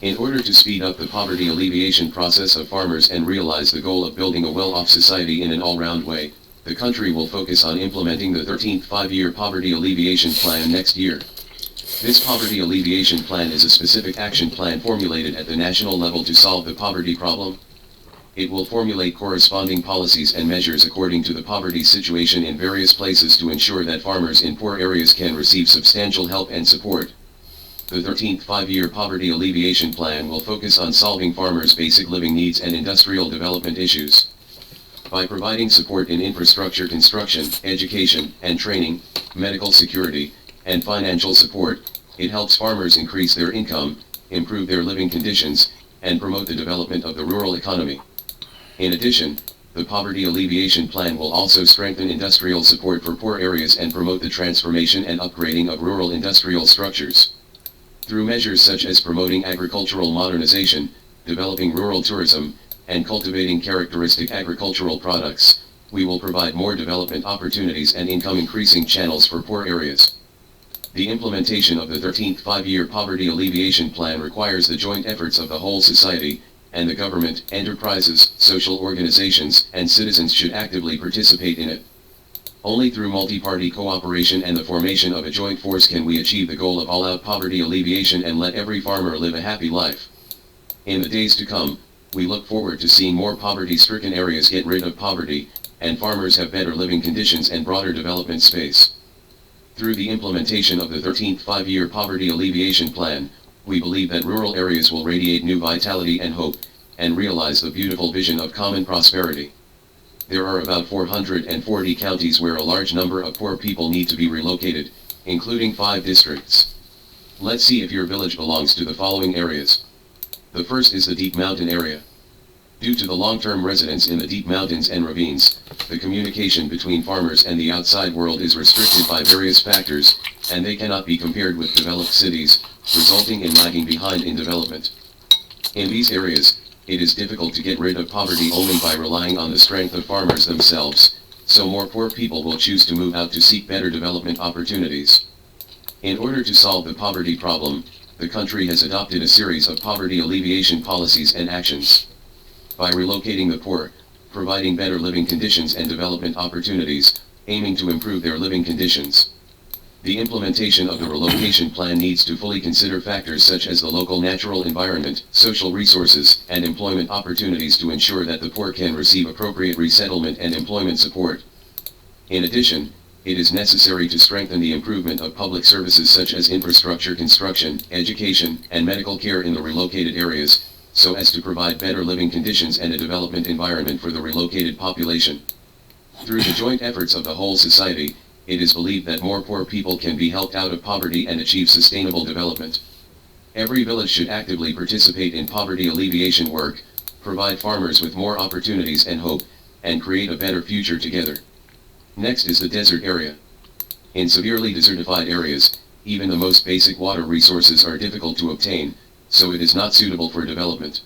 In order to speed up the poverty alleviation process of farmers and realize the goal of building a well-off society in an all-round way, the country will focus on implementing the 13th Five-Year Poverty Alleviation Plan next year. This Poverty Alleviation Plan is a specific action plan formulated at the national level to solve the poverty problem. It will formulate corresponding policies and measures according to the poverty situation in various places to ensure that farmers in poor areas can receive substantial help and support. The 13th Five-Year Poverty Alleviation Plan will focus on solving farmers' basic living needs and industrial development issues. By providing support in infrastructure construction, education and training, medical security, and financial support, it helps farmers increase their income, improve their living conditions, and promote the development of the rural economy. In addition, the Poverty Alleviation Plan will also strengthen industrial support for poor areas and promote the transformation and upgrading of rural industrial structures. Through measures such as promoting agricultural modernization, developing rural tourism, and cultivating characteristic agricultural products, we will provide more development opportunities and income-increasing channels for poor areas. The implementation of the 13th Five-Year Poverty Alleviation Plan requires the joint efforts of the whole society, and the government, enterprises, social organizations, and citizens should actively participate in it. Only through multi-party cooperation and the formation of a joint force can we achieve the goal of all-out poverty alleviation and let every farmer live a happy life. In the days to come, we look forward to seeing more poverty-stricken areas get rid of poverty, and farmers have better living conditions and broader development space. Through the implementation of the 13th Five-Year Poverty Alleviation Plan, we believe that rural areas will radiate new vitality and hope, and realize the beautiful vision of common prosperity. There are about 440 counties where a large number of poor people need to be relocated, including 5 districts. Let's see if your village belongs to the following areas. The first is the Deep Mountain area. Due to the long-term residence in the deep mountains and ravines, the communication between farmers and the outside world is restricted by various factors, and they cannot be compared with developed cities, resulting in lagging behind in development. In these areas, it is difficult to get rid of poverty only by relying on the strength of farmers themselves, so more poor people will choose to move out to seek better development opportunities. In order to solve the poverty problem, the country has adopted a series of poverty alleviation policies and actions. By relocating the poor, providing better living conditions and development opportunities, aiming to improve their living conditions. The implementation of the relocation plan needs to fully consider factors such as the local natural environment, social resources, and employment opportunities to ensure that the poor can receive appropriate resettlement and employment support. In addition, it is necessary to strengthen the improvement of public services such as infrastructure construction, education, and medical care in the relocated areas, so as to provide better living conditions and a development environment for the relocated population. Through the joint efforts of the whole society, it is believed that more poor people can be helped out of poverty and achieve sustainable development. Every village should actively participate in poverty alleviation work, provide farmers with more opportunities and hope, and create a better future together. Next is the desert area. In severely desertified areas, even the most basic water resources are difficult to obtain, so it is not suitable for development.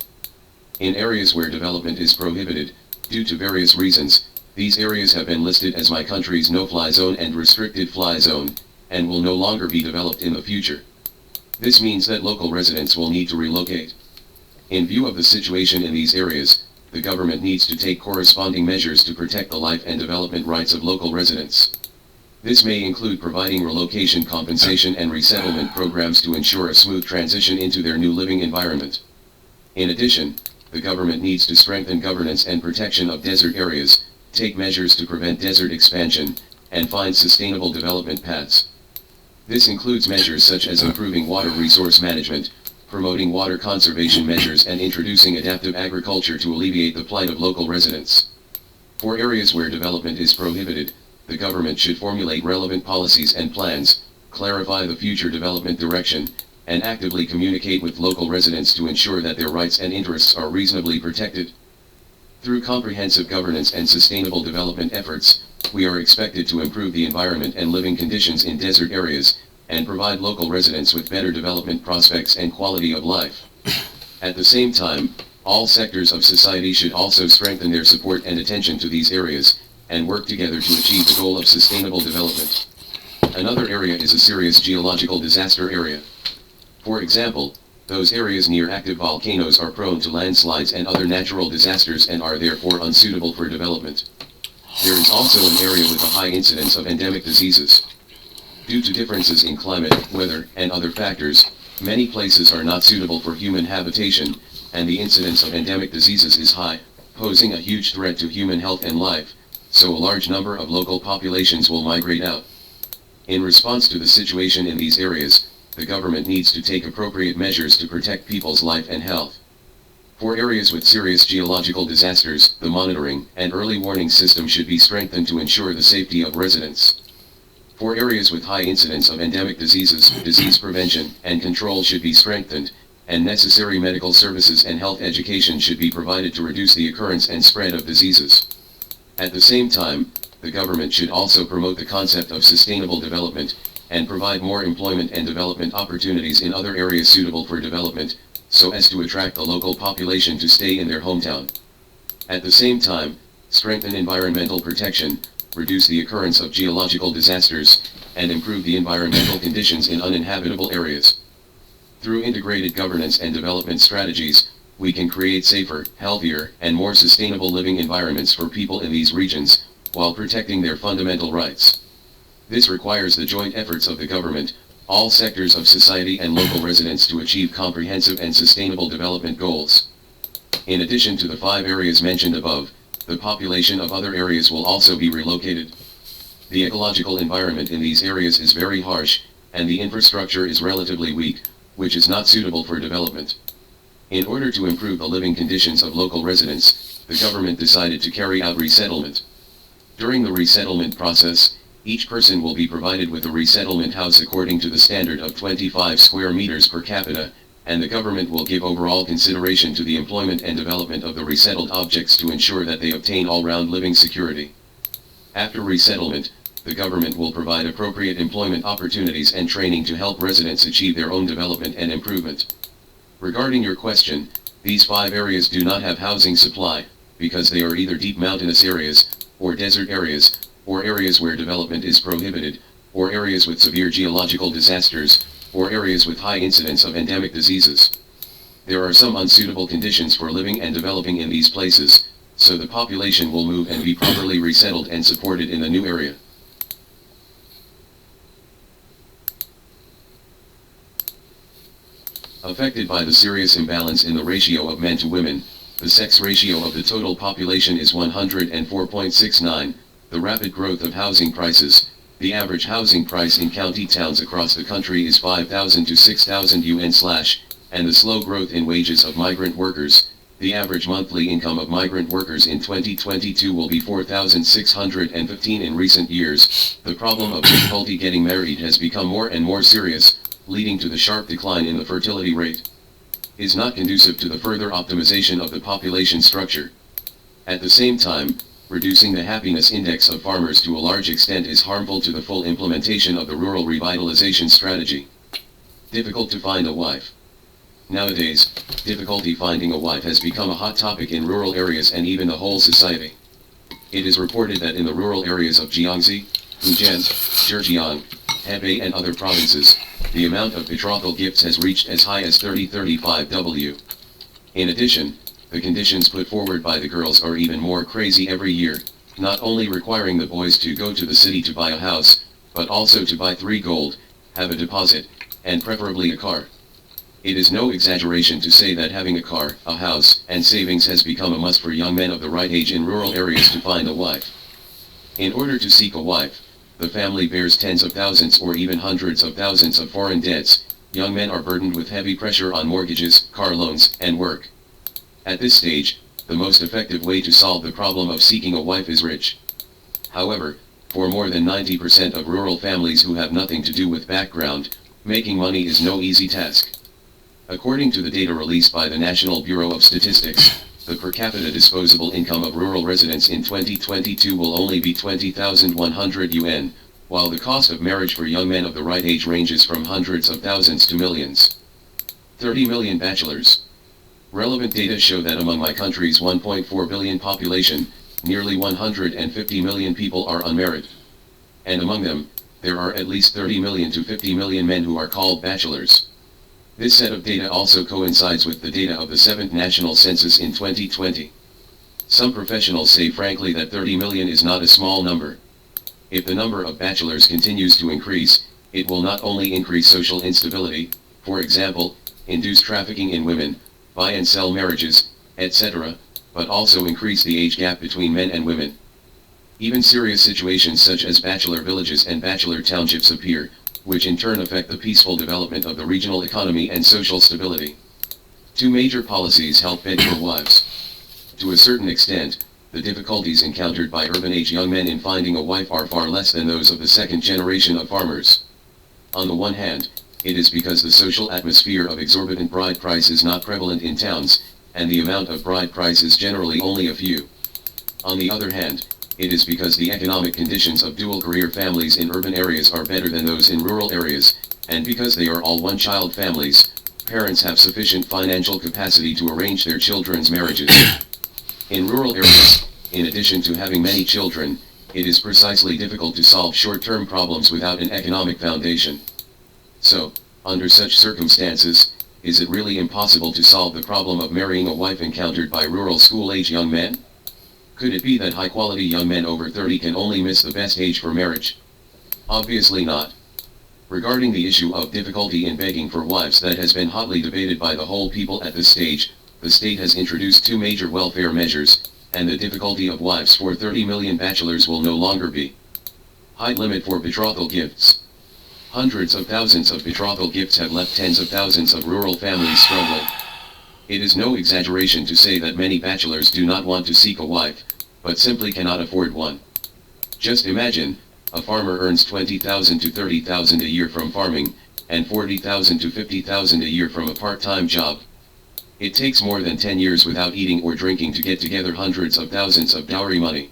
In areas where development is prohibited, due to various reasons, these areas have been listed as my country's no-fly zone and restricted fly zone, and will no longer be developed in the future. This means that local residents will need to relocate. In view of the situation in these areas, the government needs to take corresponding measures to protect the life and development rights of local residents. This may include providing relocation compensation and resettlement programs to ensure a smooth transition into their new living environment. In addition, the government needs to strengthen governance and protection of desert areas, take measures to prevent desert expansion, and find sustainable development paths. This includes measures such as improving water resource management, promoting water conservation measures, and introducing adaptive agriculture to alleviate the plight of local residents. For areas where development is prohibited, the government should formulate relevant policies and plans, clarify the future development direction, and actively communicate with local residents to ensure that their rights and interests are reasonably protected. Through comprehensive governance and sustainable development efforts, we are expected to improve the environment and living conditions in desert areas, and provide local residents with better development prospects and quality of life. At the same time, all sectors of society should also strengthen their support and attention to these areas, and work together to achieve the goal of sustainable development. Another area is a serious geological disaster area. For example, Those areas near active volcanoes are prone to landslides and other natural disasters and are therefore unsuitable for development. There is also an area with a high incidence of endemic diseases. Due to differences in climate, weather, and other factors, many places are not suitable for human habitation, and the incidence of endemic diseases is high, posing a huge threat to human health and life, so a large number of local populations will migrate out. In response to the situation in these areas, the government needs to take appropriate measures to protect people's life and health. For areas with serious geological disasters, the monitoring and early warning system should be strengthened to ensure the safety of residents. For areas with high incidence of endemic diseases, disease prevention and control should be strengthened, and necessary medical services and health education should be provided to reduce the occurrence and spread of diseases. At the same time, the government should also promote the concept of sustainable development, and provide more employment and development opportunities in other areas suitable for development, so as to attract the local population to stay in their hometown. At the same time, strengthen environmental protection, reduce the occurrence of geological disasters, and improve the environmental conditions in uninhabitable areas. Through integrated governance and development strategies, we can create safer, healthier, and more sustainable living environments for people in these regions, while protecting their fundamental rights. This requires the joint efforts of the government, all sectors of society and local residents to achieve comprehensive and sustainable development goals. In addition to the 5 areas mentioned above, the population of other areas will also be relocated. The ecological environment in these areas is very harsh, and the infrastructure is relatively weak, which is not suitable for development. In order to improve the living conditions of local residents, the government decided to carry out resettlement. During the resettlement process, each person will be provided with a resettlement house according to the standard of 25 square meters per capita, and the government will give overall consideration to the employment and development of the resettled objects to ensure that they obtain all-round living security. After resettlement, the government will provide appropriate employment opportunities and training to help residents achieve their own development and improvement. Regarding your question, these 5 areas do not have housing supply, because they are either deep mountainous areas, or desert areas, or areas where development is prohibited, or areas with severe geological disasters, or areas with high incidence of endemic diseases. There are some unsuitable conditions for living and developing in these places, so the population will move and be properly resettled and supported in the new area. Affected by the serious imbalance in the ratio of men to women, the sex ratio of the total population is 104.69, the rapid growth of housing prices, the average housing price in county towns across the country is 5,000 to 6,000 UN/, and the slow growth in wages of migrant workers, the average monthly income of migrant workers in 2022 will be 4,615 in recent years. The problem of difficulty getting married has become more and more serious, leading to the sharp decline in the fertility rate. Is not conducive to the further optimization of the population structure. At the same time, reducing the happiness index of farmers to a large extent is harmful to the full implementation of the rural revitalization strategy. Difficult to find a wife. Nowadays, difficulty finding a wife has become a hot topic in rural areas and even the whole society. It is reported that in the rural areas of Jiangxi, Fujian, Zhejiang, Hebei and other provinces, the amount of betrothal gifts has reached as high as 30-35 W. In addition, the conditions put forward by the girls are even more crazy every year, not only requiring the boys to go to the city to buy a house, but also to buy 3 gold, have a deposit, and preferably a car. It is no exaggeration to say that having a car, a house, and savings has become a must for young men of the right age in rural areas to find a wife. In order to seek a wife, the family bears tens of thousands or even hundreds of thousands of foreign debts. Young men are burdened with heavy pressure on mortgages, car loans, and work. At this stage, the most effective way to solve the problem of seeking a wife is rich. However, for more than 90% of rural families who have nothing to do with background, making money is no easy task. According to the data released by the National Bureau of Statistics, the per capita disposable income of rural residents in 2022 will only be 20,100 UN, while the cost of marriage for young men of the right age ranges from hundreds of thousands to millions. 30 million bachelors. Relevant data show that among my country's 1.4 billion population, nearly 150 million people are unmarried. And among them, there are at least 30 million to 50 million men who are called bachelors. This set of data also coincides with the data of the 7th National Census in 2020. Some professionals say frankly that 30 million is not a small number. If the number of bachelors continues to increase, it will not only increase social instability, for example, induce trafficking in women, buy and sell marriages, etc., but also increase the age gap between men and women. Even serious situations such as bachelor villages and bachelor townships appear, which in turn affect the peaceful development of the regional economy and social stability. Two major policies help beg for wives. To a certain extent, the difficulties encountered by urban-age young men in finding a wife are far less than those of the second generation of farmers. On the one hand, it is because the social atmosphere of exorbitant bride price is not prevalent in towns, and the amount of bride price is generally only a few. On the other hand, it is because the economic conditions of dual-career families in urban areas are better than those in rural areas, and because they are all one-child families, parents have sufficient financial capacity to arrange their children's marriages. In rural areas, in addition to having many children, it is precisely difficult to solve short-term problems without an economic foundation. So, under such circumstances, is it really impossible to solve the problem of marrying a wife encountered by rural school-age young men? Could it be that high-quality young men over 30 can only miss the best age for marriage? Obviously not. Regarding the issue of difficulty in begging for wives that has been hotly debated by the whole people at this stage, the state has introduced two major welfare measures, and the difficulty of wives for 30 million bachelors will no longer be. Height limit for betrothal gifts. Hundreds of thousands of betrothal gifts have left tens of thousands of rural families struggling. It is no exaggeration to say that many bachelors do not want to seek a wife, but simply cannot afford one. Just imagine, a farmer earns 20,000 to 30,000 a year from farming, and 40,000 to 50,000 a year from a part-time job. It takes more than 10 years without eating or drinking to get together hundreds of thousands of dowry money.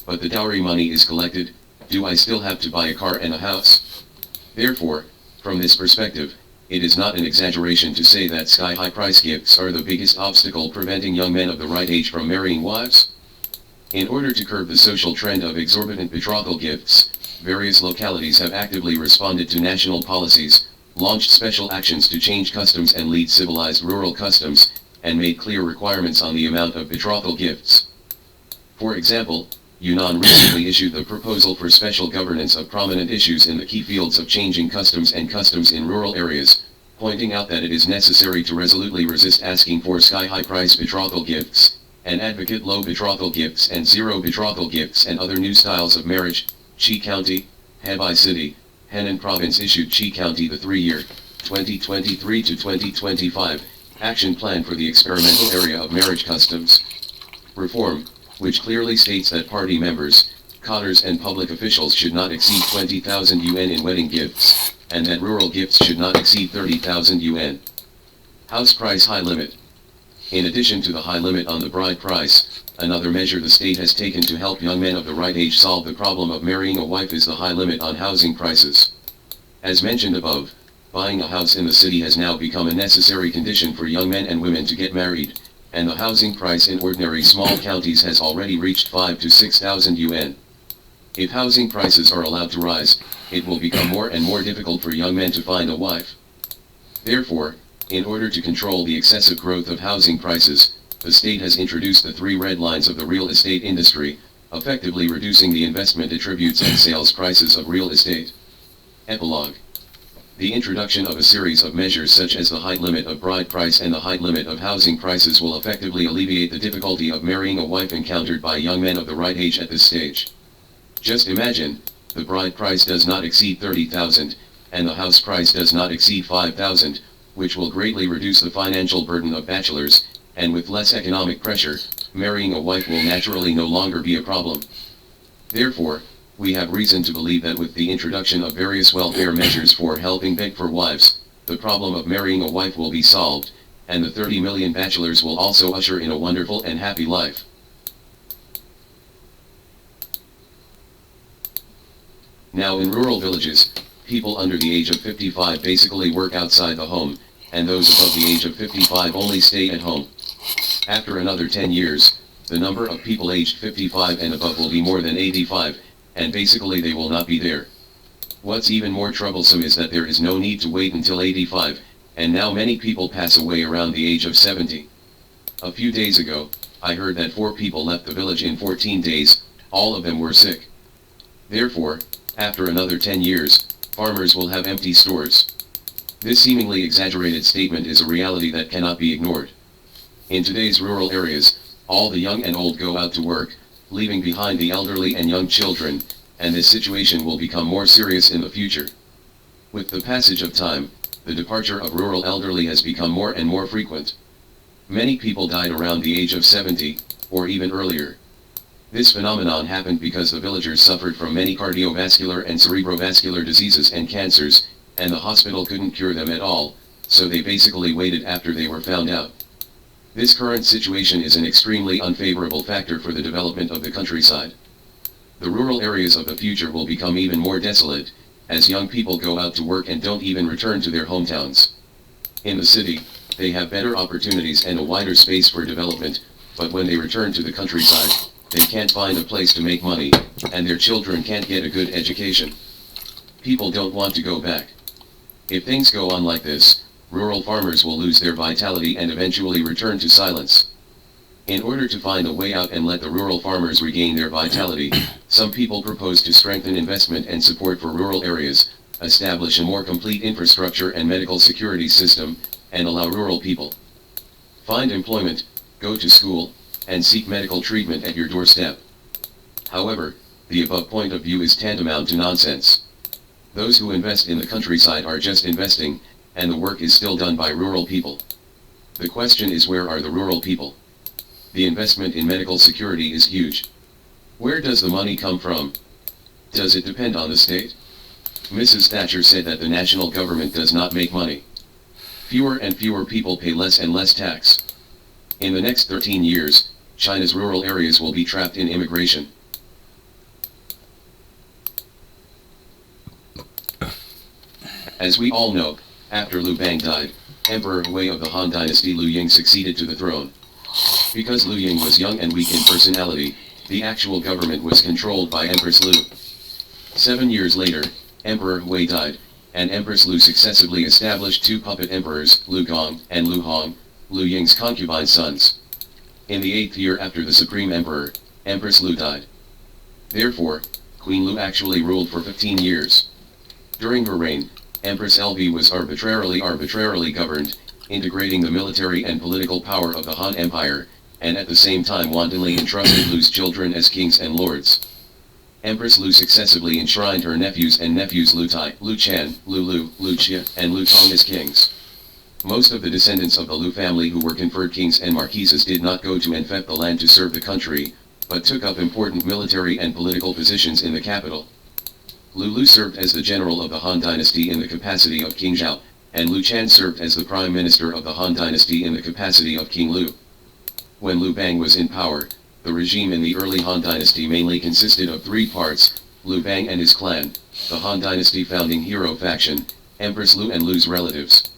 But the dowry money is collected, do I still have to buy a car and a house? Therefore, from this perspective, it is not an exaggeration to say that sky-high price gifts are the biggest obstacle preventing young men of the right age from marrying wives. In order to curb the social trend of exorbitant betrothal gifts, various localities have actively responded to national policies, launched special actions to change customs and lead civilized rural customs, and made clear requirements on the amount of betrothal gifts. For example, Yunnan recently issued the proposal for special governance of prominent issues in the key fields of changing customs and customs in rural areas, pointing out that it is necessary to resolutely resist asking for sky-high price betrothal gifts, and advocate low betrothal gifts and zero betrothal gifts and other new styles of marriage. Chi County, Hebei City, Henan Province issued Chi County the 3-year, 2023 to 2025, action plan for the experimental area of marriage customs reform, which clearly states that party members, cadres and public officials should not exceed 20,000 yuan in wedding gifts, and that rural gifts should not exceed 30,000 yuan. House price high limit. In addition to the high limit on the bride price, another measure the state has taken to help young men of the right age solve the problem of marrying a wife is the high limit on housing prices. As mentioned above, buying a house in the city has now become a necessary condition for young men and women to get married, and the housing price in ordinary small counties has already reached 5,000 to 6,000 yuan. If housing prices are allowed to rise, it will become more and more difficult for young men to find a wife. Therefore, in order to control the excessive growth of housing prices, the state has introduced the 3 red lines of the real estate industry, effectively reducing the investment attributes and sales prices of real estate. Epilogue. The introduction of a series of measures such as the height limit of bride price and the height limit of housing prices will effectively alleviate the difficulty of marrying a wife encountered by young men of the right age at this stage. Just imagine, the bride price does not exceed 30,000, and the house price does not exceed 5,000, which will greatly reduce the financial burden of bachelors, and with less economic pressure, marrying a wife will naturally no longer be a problem. Therefore, we have reason to believe that with the introduction of various welfare measures for helping beg for wives, the problem of marrying a wife will be solved, and the 30 million bachelors will also usher in a wonderful and happy life. Now in rural villages, people under the age of 55 basically work outside the home, and those above the age of 55 only stay at home. After another 10 years, the number of people aged 55 and above will be more than 85, and basically they will not be there. What's even more troublesome is that there is no need to wait until 85, and now many people pass away around the age of 70. A few days ago, I heard that 4 people left the village in 14 days, all of them were sick. Therefore, after another 10 years, farmers will have empty stores. This seemingly exaggerated statement is a reality that cannot be ignored. In today's rural areas, all the young and old go out to work, leaving behind the elderly and young children, and this situation will become more serious in the future. With the passage of time, the departure of rural elderly has become more and more frequent. Many people died around the age of 70, or even earlier. This phenomenon happened because the villagers suffered from many cardiovascular and cerebrovascular diseases and cancers, and the hospital couldn't cure them at all, so they basically waited after they were found out. This current situation is an extremely unfavorable factor for the development of the countryside. The rural areas of the future will become even more desolate, as young people go out to work and don't even return to their hometowns. In the city, they have better opportunities and a wider space for development, but when they return to the countryside, they can't find a place to make money, and their children can't get a good education. People don't want to go back. If things go on like this, rural farmers will lose their vitality and eventually return to silence. In order to find a way out and let the rural farmers regain their vitality, some people propose to strengthen investment and support for rural areas, establish a more complete infrastructure and medical security system, and allow rural people find employment, go to school, and seek medical treatment at your doorstep. However, the above point of view is tantamount to nonsense. Those who invest in the countryside are just investing, and the work is still done by rural people. The question is, where are the rural people? The investment in medical security is huge. Where does the money come from? Does it depend on the state? Mrs. Thatcher said that the national government does not make money. Fewer and fewer people pay less and less tax. In the next 13 years, China's rural areas will be trapped in immigration. As we all know, after Liu Bang died, Emperor Hui of the Han Dynasty Liu Ying succeeded to the throne. Because Liu Ying was young and weak in personality, the actual government was controlled by Empress Liu. 7 years later, Emperor Hui died, and Empress Liu successively established 2 puppet emperors, Liu Gong and Liu Hong, Liu Ying's concubine sons. In the 8th year after the supreme emperor, Empress Liu died. Therefore, Queen Liu actually ruled for 15 years. During her reign, Empress LV was arbitrarily governed, integrating the military and political power of the Han Empire, and at the same time wantonly entrusted Liu's children as kings and lords. Empress Liu successively enshrined her nephews Liu Tai, Liu Chan, Liu Lu, Liu Xia, and Liu Tong as kings. Most of the descendants of the Liu family who were conferred kings and marquises did not go to Enfet the land to serve the country, but took up important military and political positions in the capital. Liu Lu served as the general of the Han Dynasty in the capacity of King Zhao, and Liu Chan served as the prime minister of the Han Dynasty in the capacity of King Liu. When Liu Bang was in power, the regime in the early Han Dynasty mainly consisted of 3 parts: Liu Bang and his clan, the Han Dynasty founding hero faction, Empress Liu and Liu's relatives.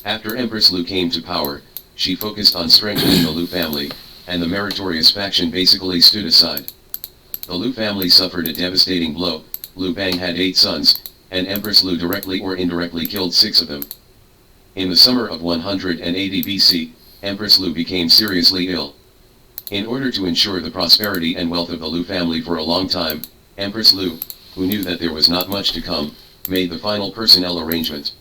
After Empress Liu came to power, she focused on strengthening the Liu family, and the meritorious faction basically stood aside. The Liu family suffered a devastating blow. Liu Bang had 8 sons, and Empress Liu directly or indirectly killed 6 of them. In the summer of 180 BC, Empress Liu became seriously ill. In order to ensure the prosperity and wealth of the Liu family for a long time, Empress Liu, who knew that there was not much to come, made the final personnel arrangement.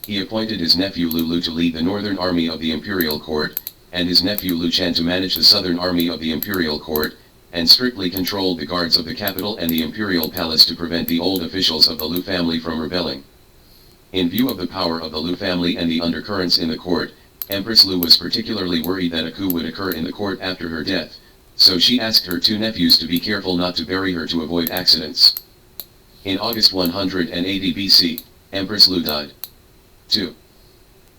He appointed his nephew Liu Lu to lead the northern army of the imperial court, and his nephew Liu Chan to manage the southern army of the imperial court, and strictly controlled the guards of the capital and the imperial palace to prevent the old officials of the Liu family from rebelling. In view of the power of the Liu family and the undercurrents in the court, Empress Liu was particularly worried that a coup would occur in the court after her death, so she asked her 2 nephews to be careful not to bury her to avoid accidents. In August 180 BC, Empress Liu died. 2.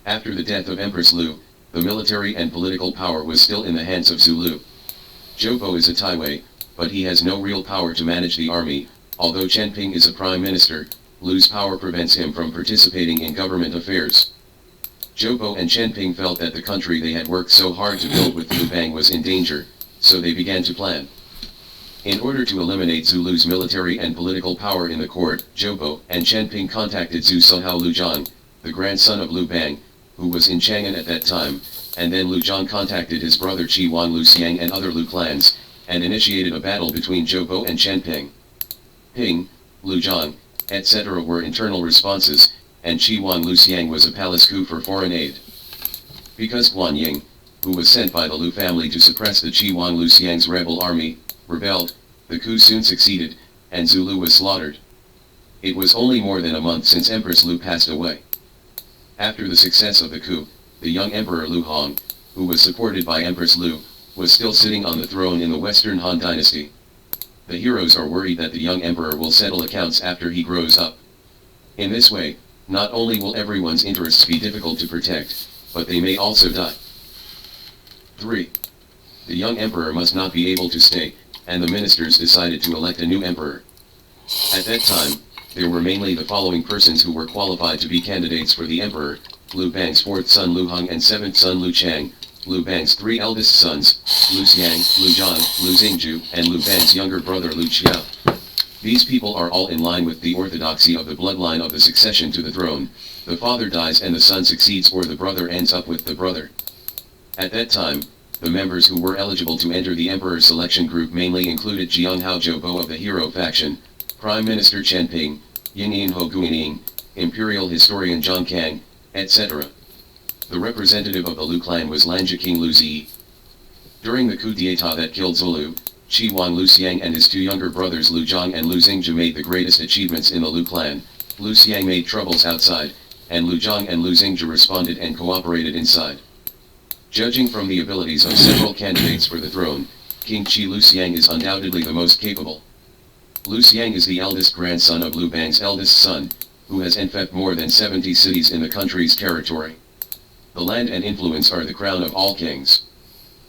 After the death of Empress Liu, the military and political power was still in the hands of Zhu Lu. Zhou Bo is a Taiwei, but he has no real power to manage the army. Although Chen Ping is a prime minister, Liu's power prevents him from participating in government affairs. Zhou Bo and Chen Ping felt that the country they had worked so hard to build with Liu Bang was in danger, so they began to plan. In order to eliminate Zhu Lu's military and political power in the court, Zhou Bo and Chen Ping contacted Zhu Sihao Lu Zhang, the grandson of Lu Bang, who was in Chang'an at that time, and then Lu Zhang contacted his brother Qi Huang Lu Xiang and other Lu clans, and initiated a battle between Zhou Bo and Chen Ping. Ping, Lu Zhang, etc. were internal responses, and Qi Huang Lu Xiang was a palace coup for foreign aid. Because Guan Ying, who was sent by the Lu family to suppress the Qi Huang Lu Xiang's rebel army, rebelled, the coup soon succeeded, and Zulu was slaughtered. It was only more than a month since Empress Lu passed away. After the success of the coup, the young Emperor Lu Hong, who was supported by Empress Lu, was still sitting on the throne in the Western Han Dynasty. The heroes are worried that the young emperor will settle accounts after he grows up. In this way, not only will everyone's interests be difficult to protect, but they may also die. 3. The young emperor must not be able to stay, and the ministers decided to elect a new emperor. At that time, there were mainly the following persons who were qualified to be candidates for the emperor: Lu Bang's fourth son Lu Hong and seventh son Lu Chang, Lu Bang's three eldest sons, Lu Xiang, Lu Zhang, Lu Xingju, and Lu Bang's younger brother Lu Qiao. These people are all in line with the orthodoxy of the bloodline of the succession to the throne. The father dies and the son succeeds, or the brother ends up with the brother. At that time, the members who were eligible to enter the emperor's selection group mainly included Jiang Hao Zhou Bo of the hero faction, Prime Minister Chen Ping, Yingyan Ho Guining, Imperial historian Zhang Kang, etc. The representative of the Lu clan was Lanja King Lu Zi. During the coup d'état that killed Zulu, Qi Huang Lu Xiang and his two younger brothers Lu Zhang and Lu Xingju made the greatest achievements in the Lu clan. Lu Xiang made troubles outside, and Lu Zhang and Lu Xingju responded and cooperated inside. Judging from the abilities of several candidates for the throne, King Qi Lu Xiang is undoubtedly the most capable. Lu Xiang is the eldest grandson of Lu Bang's eldest son, who has enfeoffed more than 70 cities in the country's territory. The land and influence are the crown of all kings.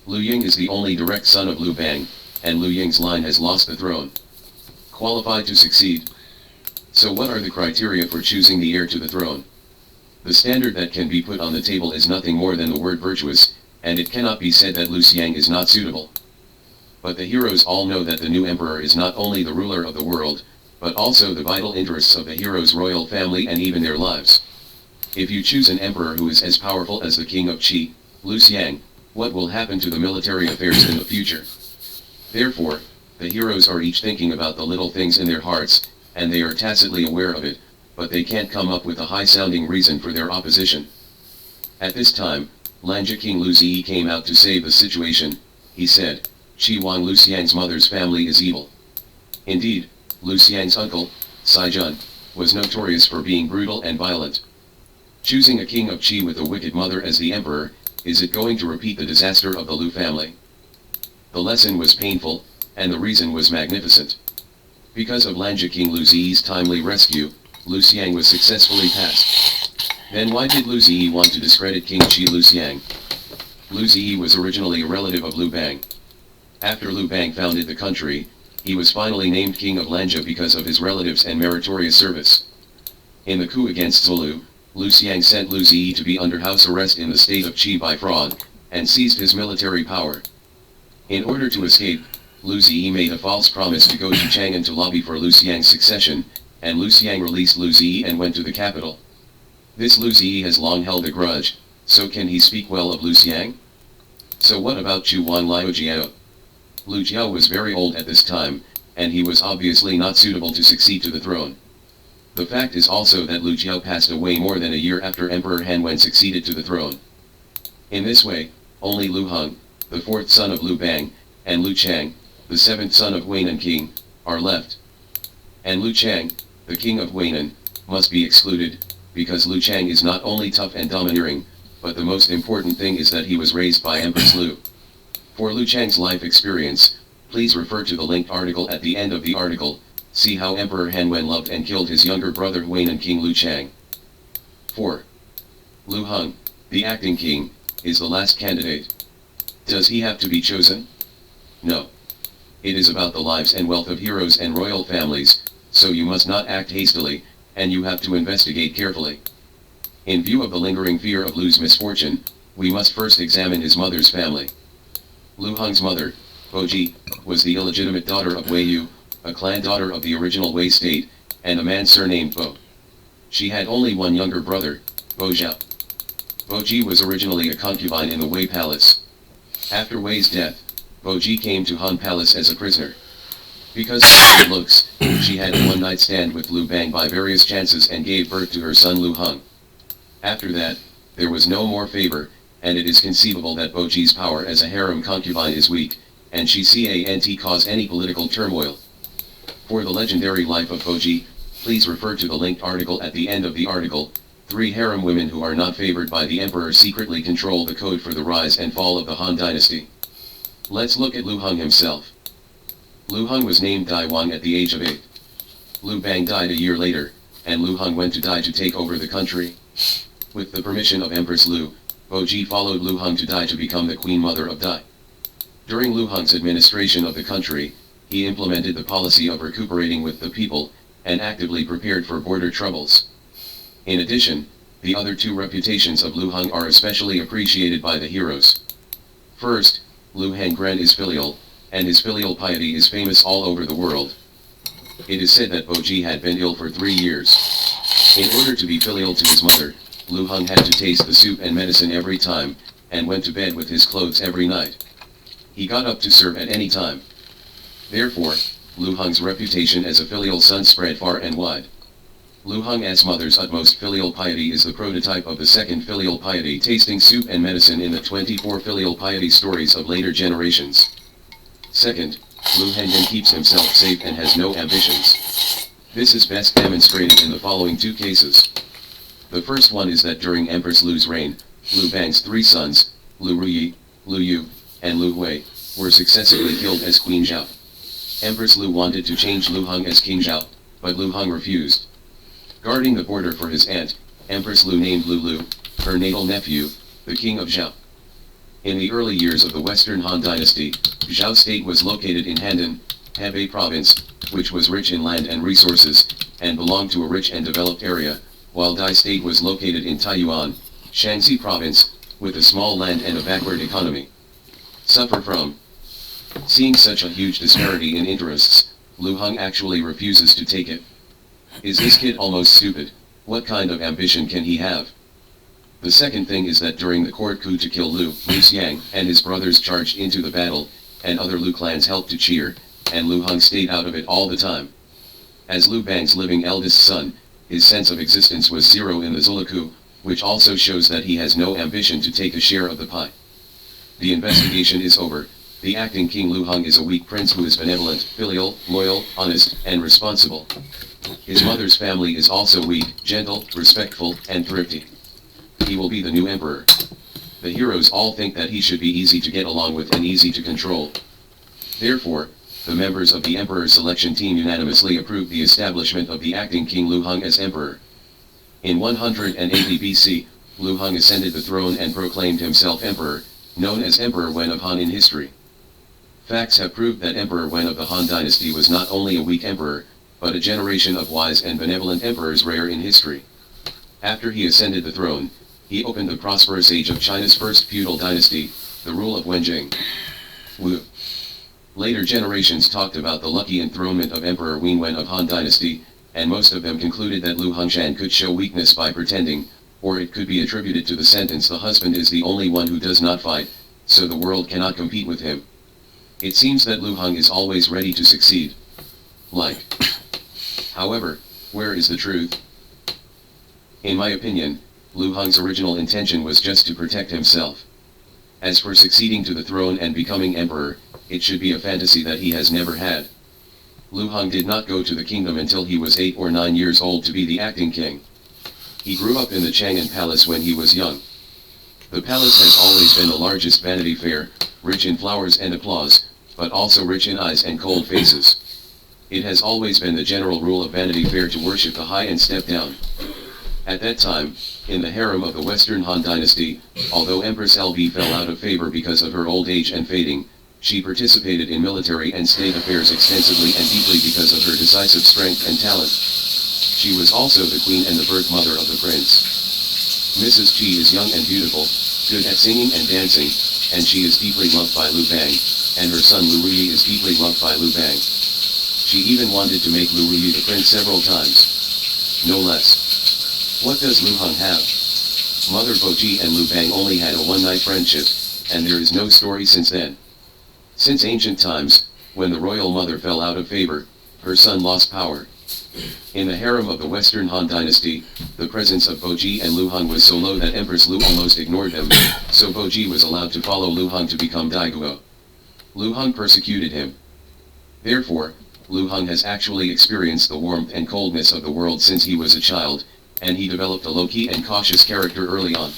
Lu Ying is the only direct son of Lu Bang, and Lu Ying's line has lost the throne. Qualified to succeed. So what are the criteria for choosing the heir to the throne? The standard that can be put on the table is nothing more than the word virtuous, and it cannot be said that Lu Xiang is not suitable. But the heroes all know that the new emperor is not only the ruler of the world, but also the vital interests of the hero's royal family and even their lives. If you choose an emperor who is as powerful as the king of Qi, Lu Xiang, what will happen to the military affairs in the future? Therefore, the heroes are each thinking about the little things in their hearts, and they are tacitly aware of it, but they can't come up with a high-sounding reason for their opposition. At this time, Lanja King Lu Zi came out to save the situation. He said, Qi Huang Lu Xiang's mother's family is evil. Indeed, Lu Xiang's uncle, Sai Jun, was notorious for being brutal and violent. Choosing a king of Qi with a wicked mother as the emperor, is it going to repeat the disaster of the Lu family? The lesson was painful, and the reason was magnificent. Because of Lanja King Lu Zi's timely rescue, Lu Xiang was successfully passed. Then why did Lu Zi want to discredit King Qi Lu Xiang? Lu Zi was originally a relative of Lu Bang. After Lu Bang founded the country, he was finally named King of Lanja because of his relatives and meritorious service. In the coup against Zulu, Lu Xiang sent Lu Zi to be under house arrest in the state of Qi by fraud, and seized his military power. In order to escape, Lu Zi made a false promise to go to Chang'an to lobby for Lu Xiang's succession, and Lu Xiang released Lu Zi and went to the capital. This Lu Zi has long held a grudge, so can he speak well of Lu Xiang? So what about Chu Wan Liu Jiao? Lu Jiao was very old at this time, and he was obviously not suitable to succeed to the throne. The fact is also that Lu Jiao passed away more than a year after Emperor Han Wen succeeded to the throne. In this way, only Lu Hong, the fourth son of Lu Bang, and Lu Chang, the seventh son of Huainan king, are left. And Lu Chang, the king of Huainan, must be excluded, because Lu Chang is not only tough and domineering, but the most important thing is that he was raised by Empress Lu. For Lu Chang's life experience, please refer to the linked article at the end of the article. See how Emperor Han Wen loved and killed his younger brother Huainan King Lu Chang. 4. Lu Hong, the acting king, is the last candidate. Does he have to be chosen? No. It is about the lives and wealth of heroes and royal families, so you must not act hastily, and you have to investigate carefully. In view of the lingering fear of Lu's misfortune, we must first examine his mother's family. Lu Hong's mother, Boji, was the illegitimate daughter of Wei Yu, a clan daughter of the original Wei state, and a man surnamed Bo. She had only one younger brother, Bo Zhao. Bo Ji was originally a concubine in the Wei Palace. After Wei's death, Bo Ji came to Han Palace as a prisoner. Because of her good looks, she had a one-night stand with Lu Bang by various chances and gave birth to her son Lu Heng. After that, there was no more favor, and it is conceivable that Bo Ji's power as a harem concubine is weak, and she can't cause any political turmoil. For the legendary life of Bo Ji, please refer to the linked article at the end of the article. 3 harem women who are not favored by the emperor secretly control the code for the rise and fall of the Han dynasty. Let's look at Lu Heng himself. Lu Heng was named Dai Wang at the age of 8. Lu Bang died a year later, and Lu Heng went to Dai to take over the country. With the permission of Empress Lu, Bo Ji followed Lu Heng to Dai to become the Queen Mother of Dai. During Lu Heng's administration of the country, he implemented the policy of recuperating with the people, and actively prepared for border troubles. In addition, the other 2 reputations of Lu Heng are especially appreciated by the heroes. First, Lu Hengren is filial, and his filial piety is famous all over the world. It is said that Bo Ji had been ill for 3 years. In order to be filial to his mother, Lu Heng had to taste the soup and medicine every time, and went to bed with his clothes every night. He got up to serve at any time. Therefore, Lu Heng's reputation as a filial son spread far and wide. Lu Heng as mother's utmost filial piety is the prototype of the second filial piety, tasting soup and medicine in the 24 filial piety stories of later generations. Second, Lu Hengren keeps himself safe and has no ambitions. This is best demonstrated in the following 2 cases. The first one is that during Empress Lu's reign, Lu Bang's 3 sons, Lu Ruyi, Lu Yu, and Lu Hui, were successively killed as Queen Zhao. Empress Lu wanted to change Lu Heng as King Zhao, but Lu Heng refused. Guarding the border for his aunt, Empress Lu named Lu Lu, her natal nephew, the king of Zhao. In the early years of the Western Han dynasty, Zhao state was located in Handan, Hebei province, which was rich in land and resources, and belonged to a rich and developed area, while Dai state was located in Taiyuan, Shaanxi province, with a small land and a backward economy. Suffer from. Seeing such a huge disparity in interests, Lu Heng actually refuses to take it. Is this kid almost stupid? What kind of ambition can he have? The second thing is that during the court coup to kill Lu Xiang and his brothers charged into the battle, and other Lu clans helped to cheer, and Lu Heng stayed out of it all the time. As Lu Bang's living eldest son, his sense of existence was 0 in the Zulu coup, which also shows that he has no ambition to take a share of the pie. The investigation is over. The acting King Lu Heng is a weak prince who is benevolent, filial, loyal, honest, and responsible. His mother's family is also weak, gentle, respectful, and thrifty. He will be the new emperor. The heroes all think that he should be easy to get along with and easy to control. Therefore, the members of the emperor's selection team unanimously approved the establishment of the acting King Lu Heng as emperor. In 180 BC, Lu Heng ascended the throne and proclaimed himself emperor, known as Emperor Wen of Han in history. Facts have proved that Emperor Wen of the Han dynasty was not only a weak emperor, but a generation of wise and benevolent emperors rare in history. After he ascended the throne, he opened the prosperous age of China's first feudal dynasty, the rule of Wenjing. Wu. Later generations talked about the lucky enthronement of Emperor Wen of Han dynasty, and most of them concluded that Lu Hongshan could show weakness by pretending, or it could be attributed to the sentence the husband is the only one who does not fight, so the world cannot compete with him. It seems that Lu Heng is always ready to succeed. However, where is the truth? In my opinion, Lu Heng's original intention was just to protect himself. As for succeeding to the throne and becoming emperor, it should be a fantasy that he has never had. Lu Heng did not go to the kingdom until he was 8 or 9 years old to be the acting king. He grew up in the Chang'an Palace when he was young. The palace has always been the largest vanity fair, rich in flowers and applause, but also rich in eyes and cold faces. It has always been the general rule of Vanity Fair to worship the high and step down. At that time, in the harem of the Western Han dynasty, although Empress LV fell out of favor because of her old age and fading, she participated in military and state affairs extensively and deeply because of her decisive strength and talent. She was also the queen and the birth mother of the prince. Mrs. Qi is young and beautiful, good at singing and dancing, and she is deeply loved by Lu Bang, and her son Lu Ruyi is deeply loved by Lu Bang. She even wanted to make Lu Ruyi the prince several times. No less. What does Lu Heng have? Mother Boji and Lu Bang only had a one-night friendship, and there is no story since then. Since ancient times, when the royal mother fell out of favor, her son lost power. In the harem of the Western Han dynasty, the presence of Boji and Lu Heng was so low that Empress Lu almost ignored them, so Boji was allowed to follow Lu Heng to become daiguo. Lu Heng persecuted him. Therefore, Lu Heng has actually experienced the warmth and coldness of the world since he was a child, and he developed a low-key and cautious character early on.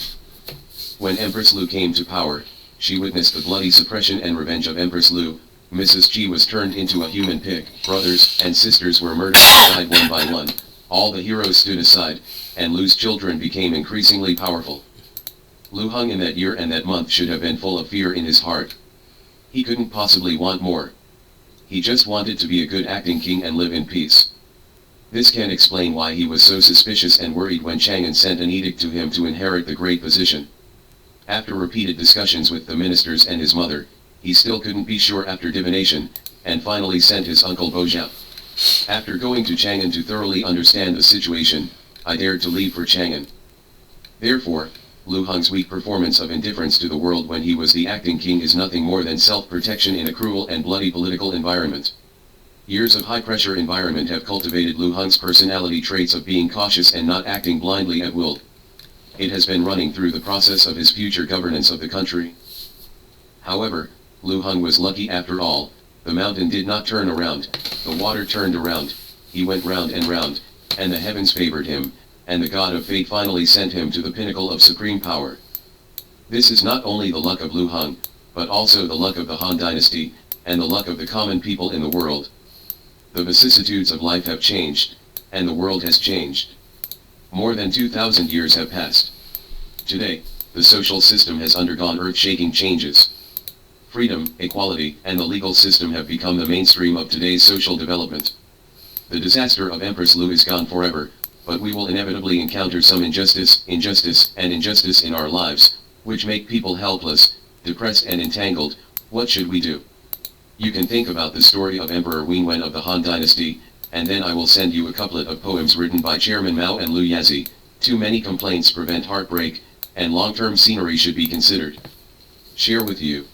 When Empress Lu came to power, she witnessed the bloody suppression and revenge of Empress Lu. Mrs. Ji was turned into a human pig, brothers and sisters were murdered and died one by one, all the heroes stood aside, and Lu's children became increasingly powerful. Lu Heng in that year and that month should have been full of fear in his heart. He couldn't possibly want more. He just wanted to be a good acting king and live in peace. This can explain why he was so suspicious and worried when Chang'an sent an edict to him to inherit the great position. After repeated discussions with the ministers and his mother, he still couldn't be sure after divination, and finally sent his uncle Bojiao. After going to Chang'an to thoroughly understand the situation, I dared to leave for Chang'an. Therefore, Lu Heng's weak performance of indifference to the world when he was the acting king is nothing more than self-protection in a cruel and bloody political environment. Years of high-pressure environment have cultivated Lu Heng's personality traits of being cautious and not acting blindly at will. It has been running through the process of his future governance of the country. However, Lu Heng was lucky after all. The mountain did not turn around, the water turned around, he went round and round, and the heavens favored him, and the god of fate finally sent him to the pinnacle of supreme power. This is not only the luck of Lu Heng, but also the luck of the Han dynasty, and the luck of the common people in the world. The vicissitudes of life have changed, and the world has changed. More than 2,000 years have passed. Today, the social system has undergone earth-shaking changes. Freedom, equality, and the legal system have become the mainstream of today's social development. The disaster of Empress Lu is gone forever, but we will inevitably encounter some injustice in our lives, which make people helpless, depressed and entangled. What should we do? You can think about the story of Emperor Wenwen of the Han dynasty, and then I will send you a couplet of poems written by Chairman Mao and Liu Yazi. Too many complaints prevent heartbreak, and long-term scenery should be considered. Share with you.